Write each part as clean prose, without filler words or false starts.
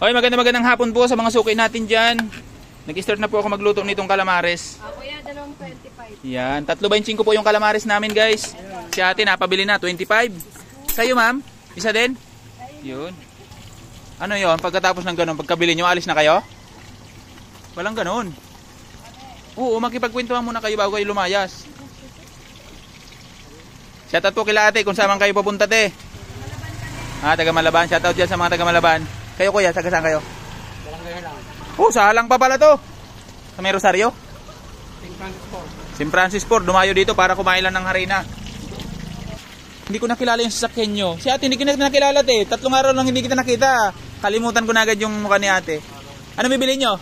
Okay, magandang hapon po sa mga suki natin dyan. Nag-start na po ako magluto nitong calamares. Kuya, 2.25. Yan, 3.25 po yung calamares namin guys. Si ate napabili na, 25. Sa'yo ma'am, isa din? Yun. Ano yon? Pagkatapos ng ganun, pagkabili nyo, alis na kayo? Walang ganun. Oo, makipagkwentuhan muna kayo bago kayo lumayas. Shoutout po kila ate kung saan kayo papunta te. Taga Malaban. Shoutout dyan sa mga taga Malaban. Kayo kuya, taga saan kayo? Sa Halang pa pala to. Sa may Rosario? St. Francis Port. Dumayo dito para kumain lang ng harina. Hindi ko nakilala yung sasakyan nyo. Si ate, hindi ko nakilala te. 3 araw lang hindi kita nakita. Kalimutan ko na agad yung mukha ni ate. Ano bibili nyo?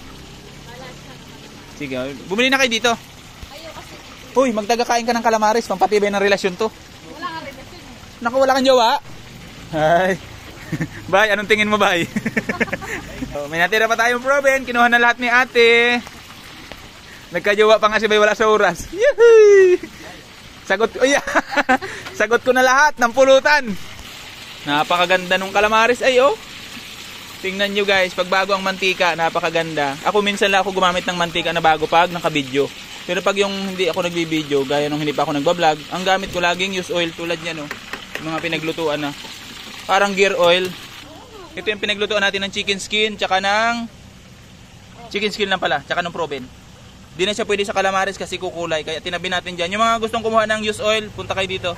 Sige, bumili na kayo dito. Uy, magtagakain ka ng calamares. Pampatibay ng relasyon to. Wala ka relasyon. Naku, wala kang jowa. Ay. Bay, anong tingin mo bay? May natira pa tayong proben. Kinuha na lahat ni ate. Nagkajowa pa nga si bay, wala sa oras. Yuhui! Sagot ko, sagot ko na lahat ng pulutan. Napakaganda nung calamares. Ay, oh. Tingnan nyo guys, pag bago ang mantika, napakaganda. Ako minsan lang ako gumamit ng mantika na bago pag nakabidyo. Pero pag yung hindi ako nagbibideo, gaya nung hindi pa ako nagbablog, ang gamit ko laging use oil tulad niya, no? Mga pinaglutuan na. Parang gear oil. Ito yung pinaglutuan natin ng chicken skin, tsaka ng chicken skin lang pala, tsaka ng proben. Di na siya pwede sa calamares kasi kukulay, kaya tinabi natin dyan. Yung mga gustong kumuha ng use oil, punta kayo dito.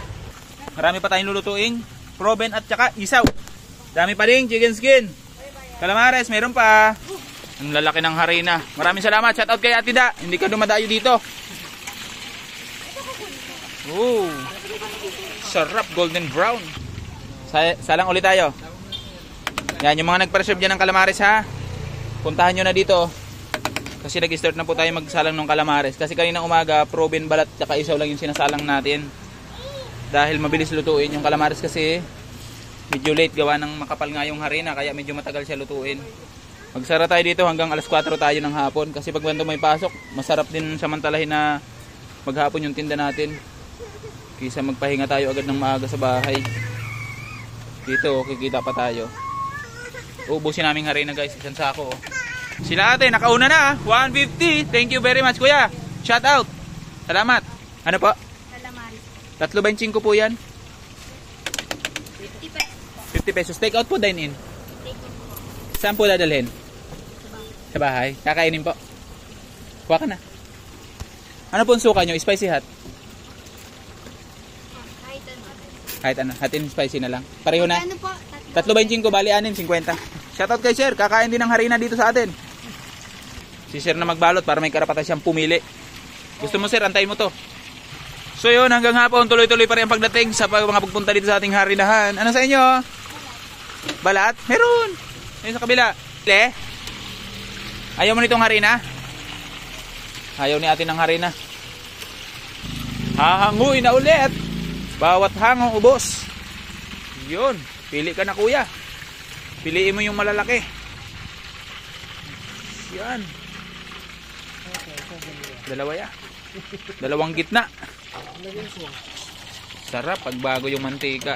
Marami pa tayong lulutuin, proben at tsaka isaw. Dami pa rin chicken skin. Calamares, meron pa. Ang lalaki ng harina. Maraming salamat. Shout out kay Ate Da. Hindi ka dumadayo dito. Oh. Sarap, golden brown. Salang ulit tayo. Yan, yung mga nagpa-reserve dyan ng calamares ha. Puntahan nyo na dito. Kasi nag-start na po tayo magsalang ng calamares. Kasi kanina umaga, proben, balat, tsaka isaw lang yung sinasalang natin. Dahil mabilis lutuin yung calamares kasi medyo late gawa ng makapal nga yung harina. Kaya medyo matagal siya lutuin. Magsara tayo dito hanggang alas 4 tayo ng hapon. Kasi pag banda may pasok, masarap din samantalahin na maghapon yung tinda natin. Kaysa magpahinga tayo agad ng maaga sa bahay. Dito, kikita pa tayo. Ubusin namin harina guys, isang sako. Sila ate, nakauna na 150. Thank you very much kuya. Shout out. Salamat. Ano po? Calamares. 3.25 po yan. 50 pesos. 50 pesos. Take out po, dine in. Take out po. Saan po dadalhin? Sa bahay. Kakainin po. Kuha ka na. Ano po ang suka nyo? Spicy hot? Kahit ano. Hot and spicy na lang. Pareho na. Ano po? 3.25 bali 6.50. Shoutout kay sir. Kakain din ng harina dito sa atin. Si sir na magbalot para may karapatan siyang pumili. Gusto mo sir, antayin mo to. So yun, hanggang hapon tuloy-tuloy pa rin ang pagdating sa mga pagpunta dito sa ating harinahan. Ano sa inyo? Balat? Meron. Ayun sa kabila. Ayaw mo nitong harina? Ayaw ni atin ng harina. Hahanguin na ulit. Bawat hangong ubos. Yun. Pili ka na kuya. Piliin mo yung malalaki. Yan. Dalawa ya. Dalawang gitna. Sarap pag bago yung mantika.